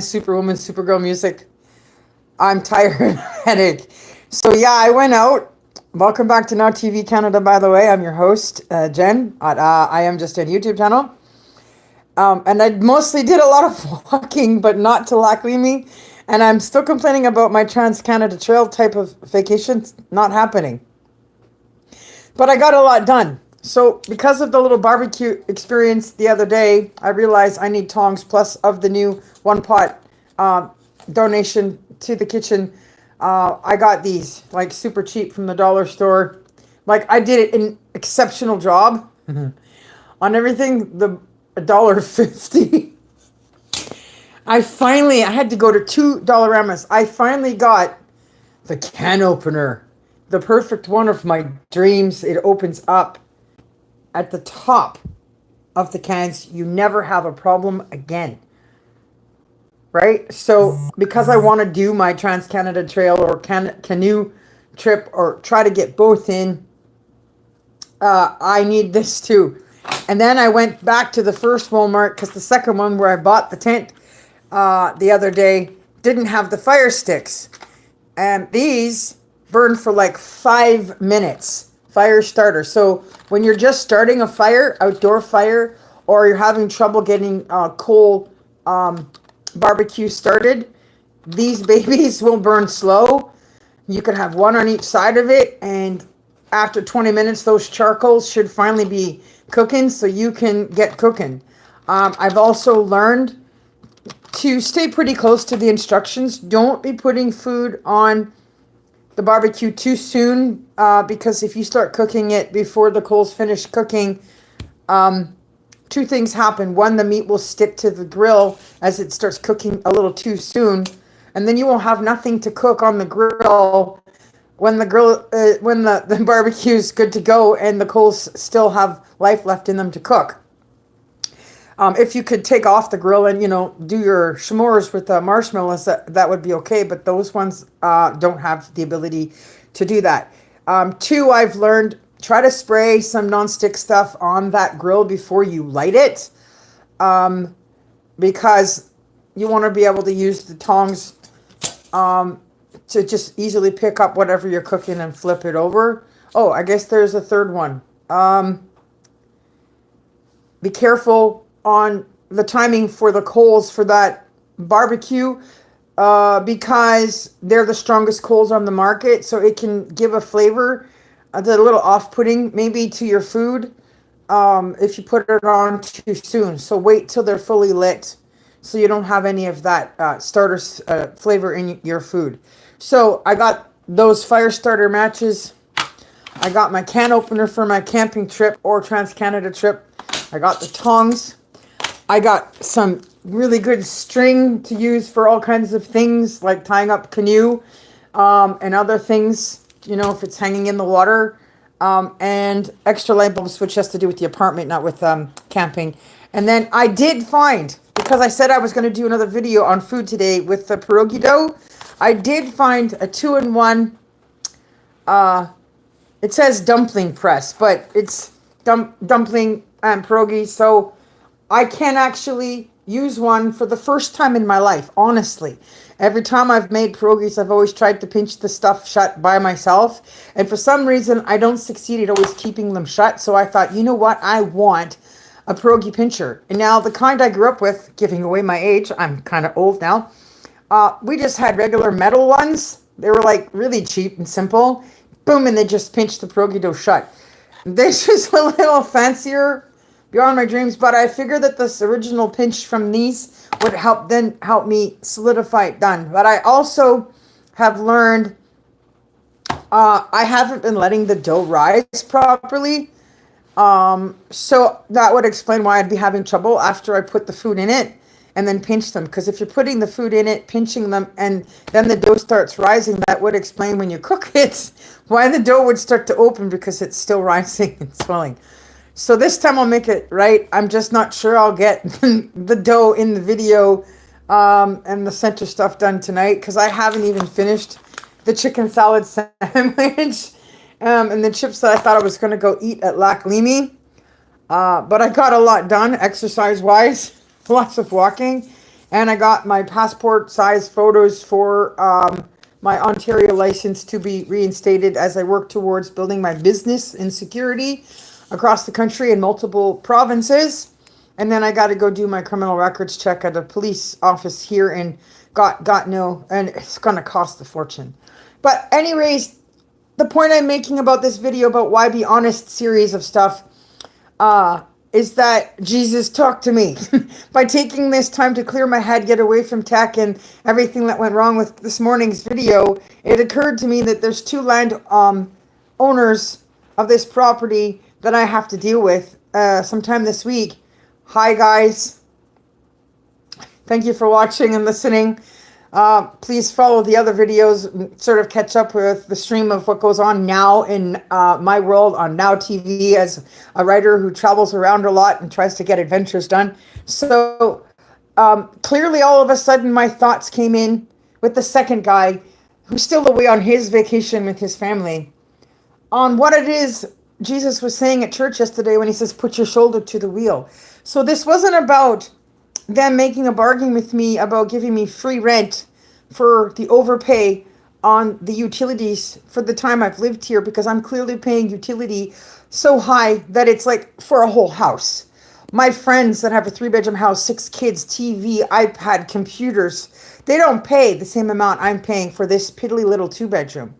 Superwoman, Supergirl music. I'm tired, headache. So yeah, I went out. Welcome back to Now TV Canada. By the way, I'm your host, Jen. At I am just a YouTube channel, and I mostly did a lot of walking, but not to Lac Leamy. And I'm still complaining about my Trans Canada Trail type of vacation not happening. But I got a lot done. So because of the little barbecue experience the other day, I realized I need tongs plus of the new one pot donation to the kitchen. I got these like super cheap from the dollar store. Like I did an exceptional job on everything. The $1.50. I had to go to two Dollaramas. I finally got the can opener, the perfect one of my dreams. It opens up at the top of the cans. You never have a problem again. Right? So because I want to do my Trans Canada Trail or canoe trip or try to get both in, I need this too. And then I went back to the first Walmart because the second one where I bought the tent the other day didn't have the fire sticks. And these burn for like 5 minutes. Fire starter. So when you're just starting a fire, outdoor fire, or you're having trouble getting coal barbecue started, these babies will burn slow. You can have one on each side of it, and after 20 minutes those charcoals should finally be cooking, so you can get cooking. I've also learned to stay pretty close to the instructions. Don't be putting food on the barbecue too soon, because if you start cooking it before the coals finish cooking, two things happen. One, the meat will stick to the grill as it starts cooking a little too soon, and then you will have nothing to cook on the grill when the barbecue is good to go and the coals still have life left in them to cook. If you could take off the grill and do your s'mores with the marshmallows, that would be okay. But those ones don't have the ability to do that. Two, I've learned, try to spray some nonstick stuff on that grill before you light it, because you want to be able to use the tongs to just easily pick up whatever you're cooking and flip it over. Oh, I guess there's a third one. Be careful on the timing for the coals for that barbecue, because they're the strongest coals on the market, so it can give a flavor that's a little off-putting maybe to your food if you put it on too soon. So wait till they're fully lit so you don't have any of that starter flavor in your food. So I got those fire starter matches. I got my can opener for my camping trip or Trans-Canada trip. I got the tongs. I got some really good string to use for all kinds of things, like tying up canoe and other things, if it's hanging in the water, and extra light bulbs, which has to do with the apartment, not with camping. And then I did find, because I said I was going to do another video on food today with the pierogi dough, I did find a 2-in-1, it says dumpling press, but it's dumpling and pierogi, so I can actually use one for the first time in my life, honestly. Every time I've made pierogies, I've always tried to pinch the stuff shut by myself. And for some reason, I don't succeed at always keeping them shut. So I thought, you know what? I want a pierogi pincher. And now the kind I grew up with, giving away my age, I'm kind of old now. We just had regular metal ones. They were like really cheap and simple. Boom, and they just pinched the pierogi dough shut. This was a little fancier, beyond my dreams, but I figured that this original pinch from these would help me solidify it done. But I also have learned I haven't been letting the dough rise properly. So that would explain why I'd be having trouble after I put the food in it and then pinch them. Because if you're putting the food in it, pinching them, and then the dough starts rising, that would explain when you cook it why the dough would start to open, because it's still rising and swelling. So this time I'll make it right. I'm just not sure I'll get the dough in the video and the center stuff done tonight, because I haven't even finished the chicken salad sandwich and the chips that I thought I was going to go eat at Lac Leamy. But I got a lot done exercise-wise, lots of walking. And I got my passport size photos for my Ontario license to be reinstated as I work towards building my business in security across the country in multiple provinces. And then I got to go do my criminal records check at a police office here in Gatineau, and it's going to cost a fortune. But anyways, the point I'm making about this video about why be honest series of stuff is that Jesus talked to me by taking this time to clear my head, get away from tech and everything that went wrong with this morning's video. It occurred to me that there's two land owners of this property that I have to deal with sometime this week. Hi guys, thank you for watching and listening. Please follow the other videos, sort of catch up with the stream of what goes on now in my world on Now TV as a writer who travels around a lot and tries to get adventures done. So clearly all of a sudden my thoughts came in with the second guy who's still away on his vacation with his family on what it is Jesus was saying at church yesterday when he says, put your shoulder to the wheel. So this wasn't about them making a bargain with me about giving me free rent for the overpay on the utilities for the time I've lived here, because I'm clearly paying utility so high that it's like for a whole house. My friends that have a 3-bedroom house, 6 kids, TV, iPad, computers, they don't pay the same amount I'm paying for this piddly little 2-bedroom.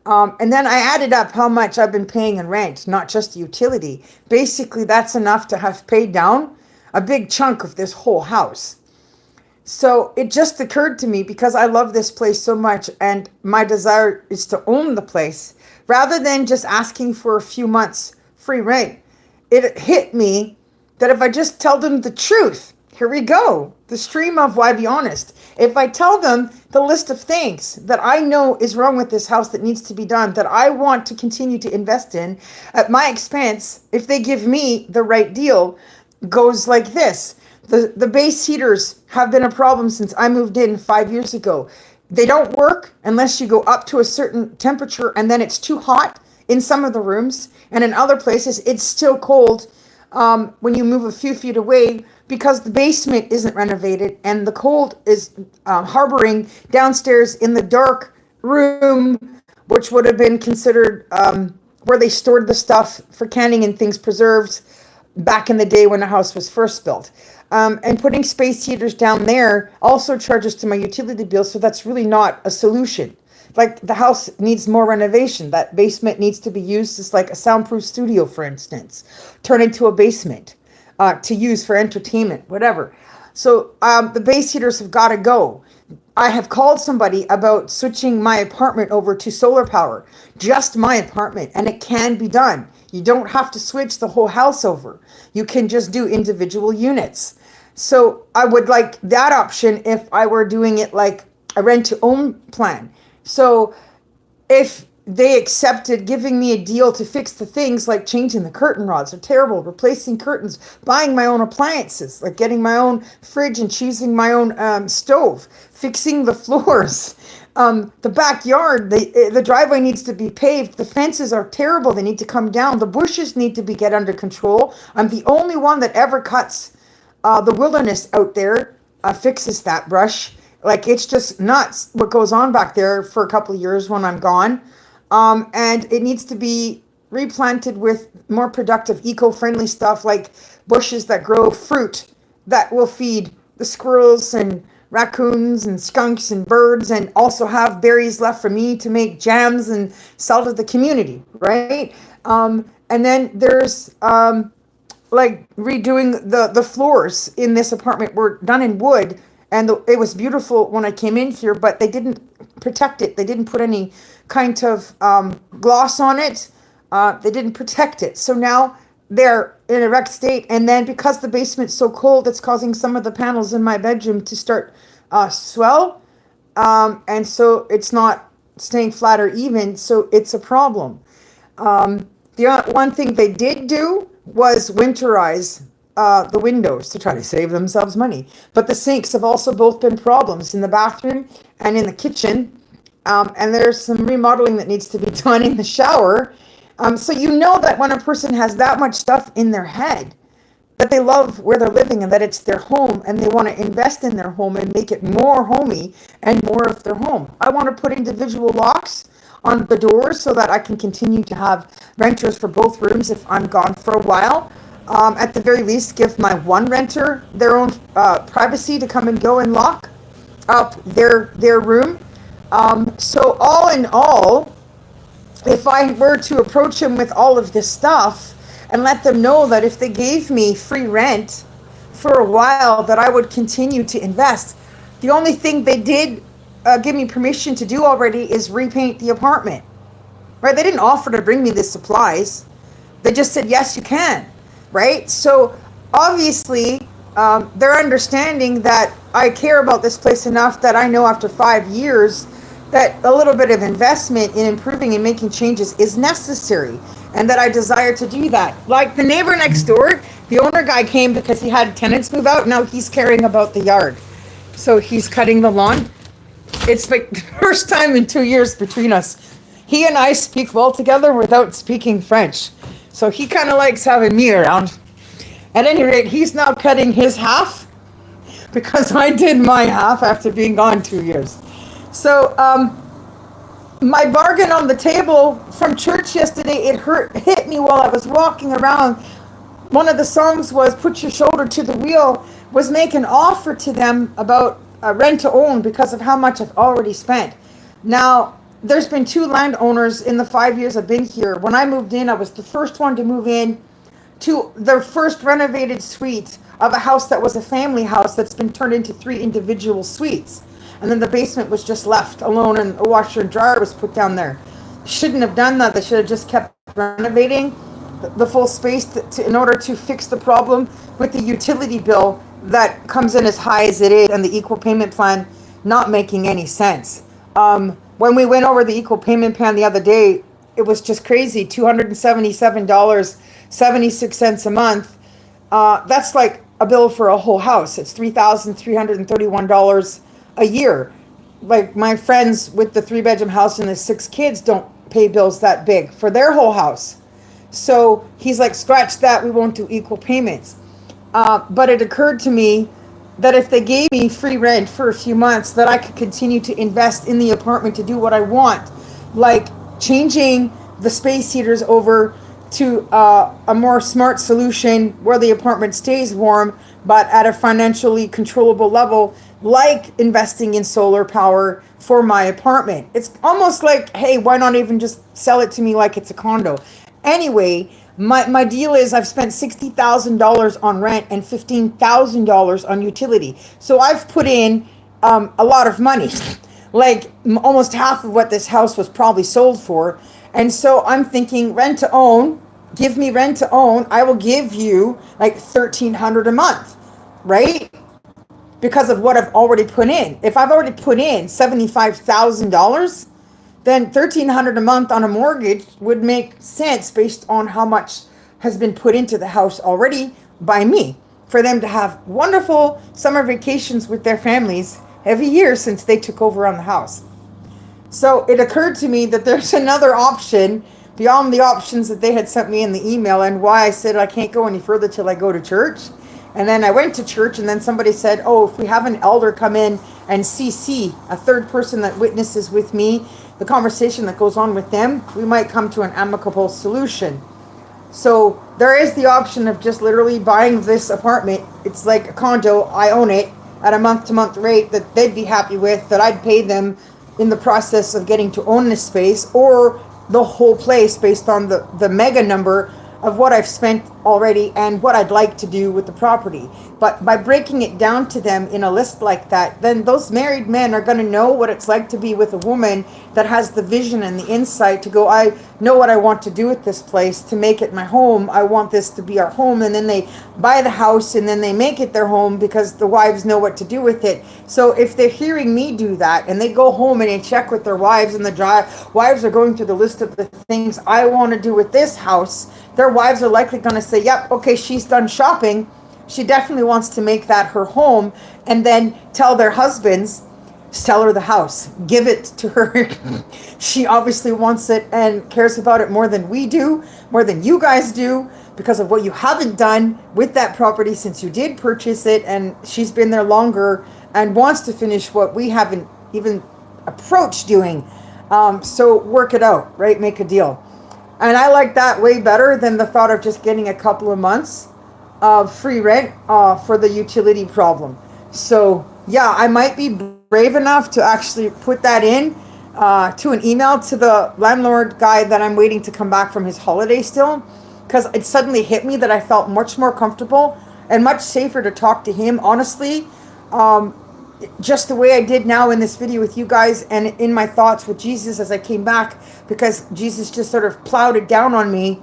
And then I added up how much I've been paying in rent, not just the utility. Basically, that's enough to have paid down a big chunk of this whole house. So it just occurred to me, because I love this place so much and my desire is to own the place, rather than just asking for a few months free rent, it hit me that if I just tell them the truth, here we go, the stream of why be honest. If I tell them the list of things that I know is wrong with this house that needs to be done, that I want to continue to invest in at my expense, if they give me the right deal, goes like this. The base heaters have been a problem since I moved in 5 years ago. They don't work unless you go up to a certain temperature, and then it's too hot in some of the rooms, and in other places it's still cold when you move a few feet away, because the basement isn't renovated and the cold is harboring downstairs in the dark room, which would have been considered where they stored the stuff for canning and things preserved back in the day when the house was first built. And putting space heaters down there also charges to my utility bill, so that's really not a solution. Like, the house needs more renovation. That basement needs to be used as like a soundproof studio, for instance. Turn into a basement to use for entertainment, whatever. So the base heaters have got to go. I have called somebody about switching my apartment over to solar power, just my apartment, and it can be done. You don't have to switch the whole house over. You can just do individual units. So I would like that option if I were doing it like a rent to own plan. So if they accepted giving me a deal to fix the things like changing the curtain rods are terrible, replacing curtains, buying my own appliances, like getting my own fridge and choosing my own stove, fixing the floors, the backyard, the driveway needs to be paved, the fences are terrible, they need to come down, the bushes need to be get under control. I'm the only one that ever cuts the wilderness out there, fixes that brush. Like, it's just nuts what goes on back there for a couple of years when I'm gone. And it needs to be replanted with more productive, eco-friendly stuff, like bushes that grow fruit that will feed the squirrels and raccoons and skunks and birds, and also have berries left for me to make jams and sell to the community, right? And then there's like redoing the floors in this apartment were done in wood, and it was beautiful when I came in here, but they didn't protect it. They didn't put any kind of gloss on it. They didn't protect it. So now they're in a wrecked state. And then because the basement's so cold, it's causing some of the panels in my bedroom to start swell. And so it's not staying flat or even. So it's a problem. The one thing they did do was winterize the windows to try to save themselves money. But the sinks have also both been problems in the bathroom and in the kitchen. And there's some remodeling that needs to be done in the shower. So you know that when a person has that much stuff in their head, that they love where they're living and that it's their home, and they want to invest in their home and make it more homey and more of their home. I want to put individual locks on the doors so that I can continue to have renters for both rooms if I'm gone for a while. At the very least, give my one renter their own privacy to come and go and lock up their room. So all in all, if I were to approach him with all of this stuff and let them know that if they gave me free rent for a while, that I would continue to invest. The only thing they did give me permission to do already is repaint the apartment. Right? They didn't offer to bring me the supplies. They just said, yes, you can. Right? So obviously, they're understanding that I care about this place enough that I know after 5 years that a little bit of investment in improving and making changes is necessary, and that I desire to do that. Like the neighbor next door, the owner guy came because he had tenants move out. Now he's caring about the yard. So he's cutting the lawn. It's like the first time in 2 years between us. He and I speak well together without speaking French. So he kind of likes having me around. At any rate, he's now cutting his half because I did my half after being gone 2 years. So my bargain on the table from church yesterday, it hit me while I was walking around. One of the songs was "Put Your Shoulder to the Wheel," was make an offer to them about rent to own because of how much I've already spent. Now, there's been 2 landowners in the 5 years I've been here. When I moved in, I was the first one to move in to the first renovated suite of a house that was a family house that's been turned into 3 individual suites. And then the basement was just left alone and a washer and dryer was put down there. Shouldn't have done that. They should have just kept renovating the full space in order to fix the problem with the utility bill that comes in as high as it is and the equal payment plan not making any sense. When we went over the equal payment plan the other day, it was just crazy. $277.76 a month. That's like a bill for a whole house. It's $3,331 a year. Like my friends with the 3-bedroom house and the 6 kids don't pay bills that big for their whole house. So he's like, scratch that, we won't do equal payments. But it occurred to me that if they gave me free rent for a few months, that I could continue to invest in the apartment to do what I want, like changing the space heaters over to a more smart solution where the apartment stays warm, but at a financially controllable level, like investing in solar power for my apartment. It's almost like, hey, why not even just sell it to me like it's a condo? Anyway, my deal is I've spent $60,000 on rent and $15,000 on utility. So I've put in a lot of money, like almost half of what this house was probably sold for. And so I'm thinking rent to own, give me rent to own. I will give you like $1,300 a month, right? Because of what I've already put in. If I've already put in $75,000, then $1,300 a month on a mortgage would make sense based on how much has been put into the house already by me, for them to have wonderful summer vacations with their families every year since they took over on the house. So it occurred to me that there's another option beyond the options that they had sent me in the email, and why I said I can't go any further till I go to church. And then I went to church, and then somebody said, oh, if we have an elder come in and CC a third person that witnesses with me the conversation that goes on with them, we might come to an amicable solution. So there is the option of just literally buying this apartment. It's like a condo. I own it at a month-to-month rate that they'd be happy with, that I'd pay them in the process of getting to own this space, or the whole place based on the mega number of what I've spent already and what I'd like to do with the property. But by breaking it down to them in a list like that, then those married men are going to know what it's like to be with a woman that has the vision and the insight to go, I know what I want to do with this place to make it my home. I want this to be our home. And then they buy the house and then they make it their home because the wives know what to do with it. So if they're hearing me do that and they go home and they check with their wives, and the wives are going through the list of the things I want to do with this house, their wives are likely going to say, yep, okay, she's done shopping. She definitely wants to make that her home. And then tell their husbands, sell her the house, give it to her. She obviously wants it and cares about it more than we do, more than you guys do, because of what you haven't done with that property since you did purchase it, and she's been there longer and wants to finish what we haven't even approached doing. So work it out, right? Make a deal. And I like that way better than the thought of just getting a couple of months of free rent for the utility problem. So yeah, I might be brave enough to actually put that in to an email to the landlord guy that I'm waiting to come back from his holiday still, because it suddenly hit me that I felt much more comfortable and much safer to talk to him honestly, just the way I did now in this video with you guys and in my thoughts with Jesus as I came back, because Jesus just sort of plowed it down on me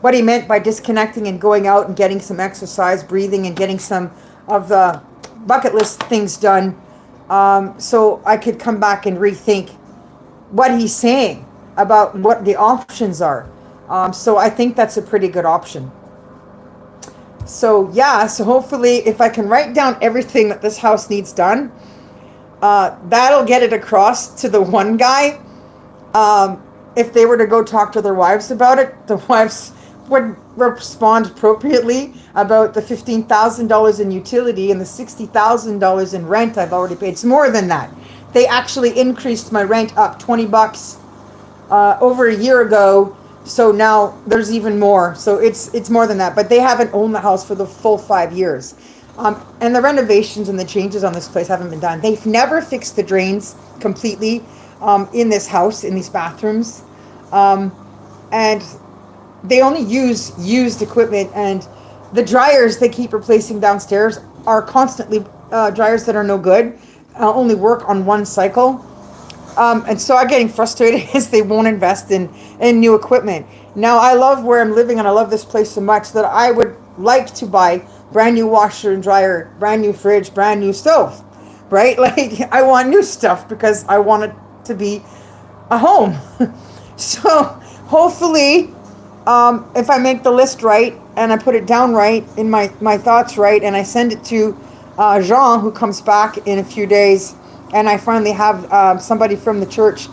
what he meant by disconnecting and going out and getting some exercise, breathing, and getting some of the bucket list things done, so I could come back and rethink what he's saying about what the options are. So I think that's a pretty good option. So yeah, so hopefully if I can write down everything that this house needs done, that'll get it across to the one guy. If they were to go talk to their wives about it, the wives would respond appropriately about the $15,000 in utility and the $60,000 in rent I've already paid. It's more than that. They actually increased my rent up $20 over a year ago. So now there's even more. So it's more than that. But they haven't owned the house for the full 5 years. And the renovations and the changes on this place haven't been done. They've never fixed the drains completely in this house, in these bathrooms. And they only use used equipment. And the dryers they keep replacing downstairs are constantly dryers that are no good. Only work on one cycle. And so I'm getting frustrated as they won't invest in new equipment. Now, I love where I'm living and I love this place so much that I would like to buy brand new washer and dryer, brand new fridge, brand new stove, right? Like, I want new stuff because I want it to be a home. So hopefully, if I make the list right and I put it down right in my thoughts right, and I send it to Jean, who comes back in a few days, and I finally have somebody from the church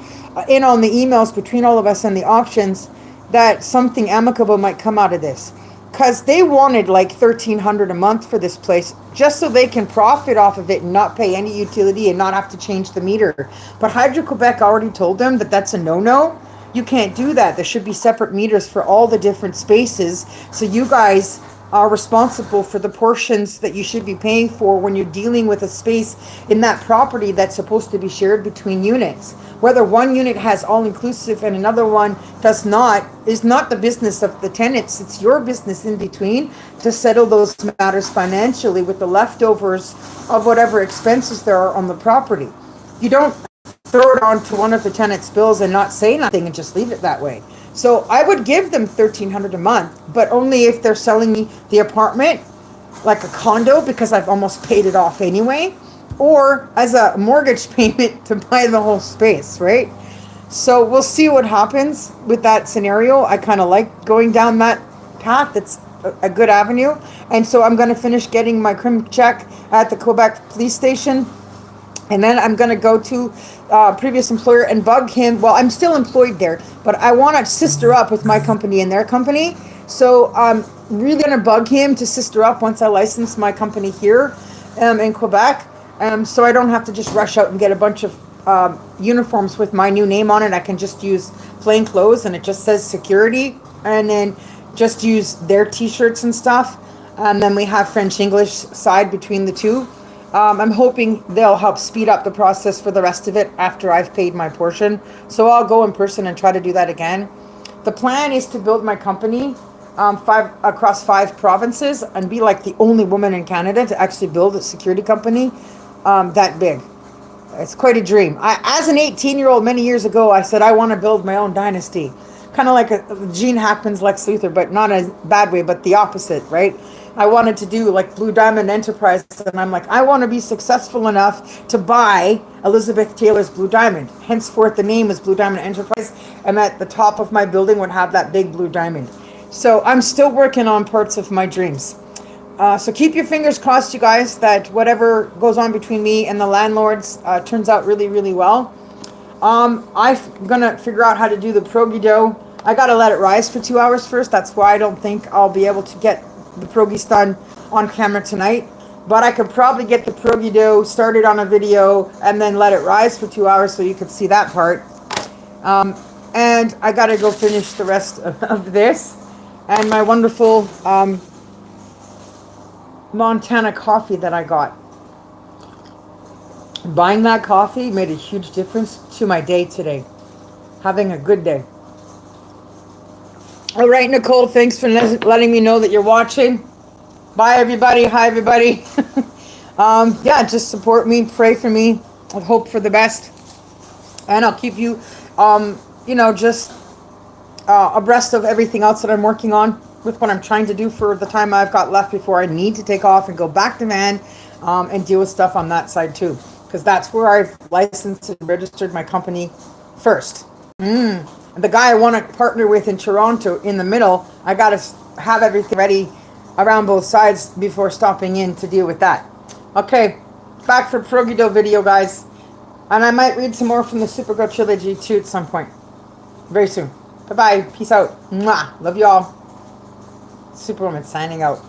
in on the emails between all of us and the options, that something amicable might come out of this. Because they wanted like $1,300 a month for this place, just so they can profit off of it and not pay any utility and not have to change the meter. But Hydro-Quebec already told them that that's a no-no. You can't do that. There should be separate meters for all the different spaces. So you guys are responsible for the portions that you should be paying for when you're dealing with a space in that property that's supposed to be shared between units. Whether one unit has all-inclusive and another one does not is not the business of the tenants. It's your business in between to settle those matters financially with the leftovers of whatever expenses there are on the property. You don't throw it onto one of the tenants' bills and not say nothing and just leave it that way. So I would give them $1,300 a month, but only if they're selling me the apartment like a condo, because I've almost paid it off anyway, or as a mortgage payment to buy the whole space, right? So we'll see what happens with that scenario. I kind of like going down that path. It's a good avenue. And so I'm going to finish getting my crim check at the Quebec police station. And then I'm going to go to previous employer and bug him. Well, I'm still employed there, but I want to sister up with my company and their company. So I'm really going to bug him to sister up once I license my company here in Quebec. So I don't have to just rush out and get a bunch of uniforms with my new name on it. I can just use plain clothes and it just says security, and then just use their t-shirts and stuff. And then we have French-English side between the two. I'm hoping they'll help speed up the process for the rest of it after I've paid my portion. So I'll go in person and try to do that again. The plan is to build my company across 5 provinces and be like the only woman in Canada to actually build a security company that big. It's quite a dream. As an 18-year-old many years ago, I said I want to build my own dynasty. Kind of like a Gene Hackman's Lex Luthor, but not in a bad way, but the opposite, right? I wanted to do like Blue Diamond Enterprise, and I'm like, I want to be successful enough to buy Elizabeth Taylor's Blue Diamond. Henceforth, the name is Blue Diamond Enterprise, and at the top of my building would have that big blue diamond. So I'm still working on parts of my dreams. So keep your fingers crossed, you guys, that whatever goes on between me and the landlords turns out really, really well. I'm going to figure out how to do the Progido I gotta let it rise for 2 hours first. That's why I don't think I'll be able to get the pierogies done on camera tonight. But I could probably get the pierogi dough started on a video and then let it rise for 2 hours so you could see that part. And I gotta go finish the rest of this. And my wonderful Montana coffee that I got. Buying that coffee made a huge difference to my day today. Having a good day. All right, Nicole, thanks for letting me know that you're watching. Bye, everybody. Hi, everybody. Yeah, just support me, pray for me, I hope for the best. And I'll keep you, just abreast of everything else that I'm working on with what I'm trying to do for the time I've got left before I need to take off and go back to Van and deal with stuff on that side too. Because that's where I've licensed and registered my company first. The guy I want to partner with in Toronto in the middle, I got to have everything ready around both sides before stopping in to deal with that. Okay, back for pierogi dough video, guys. And I might read some more from the Supergirl trilogy too at some point. Very soon. Bye-bye. Peace out. Mwah. Love you all. Superwoman signing out.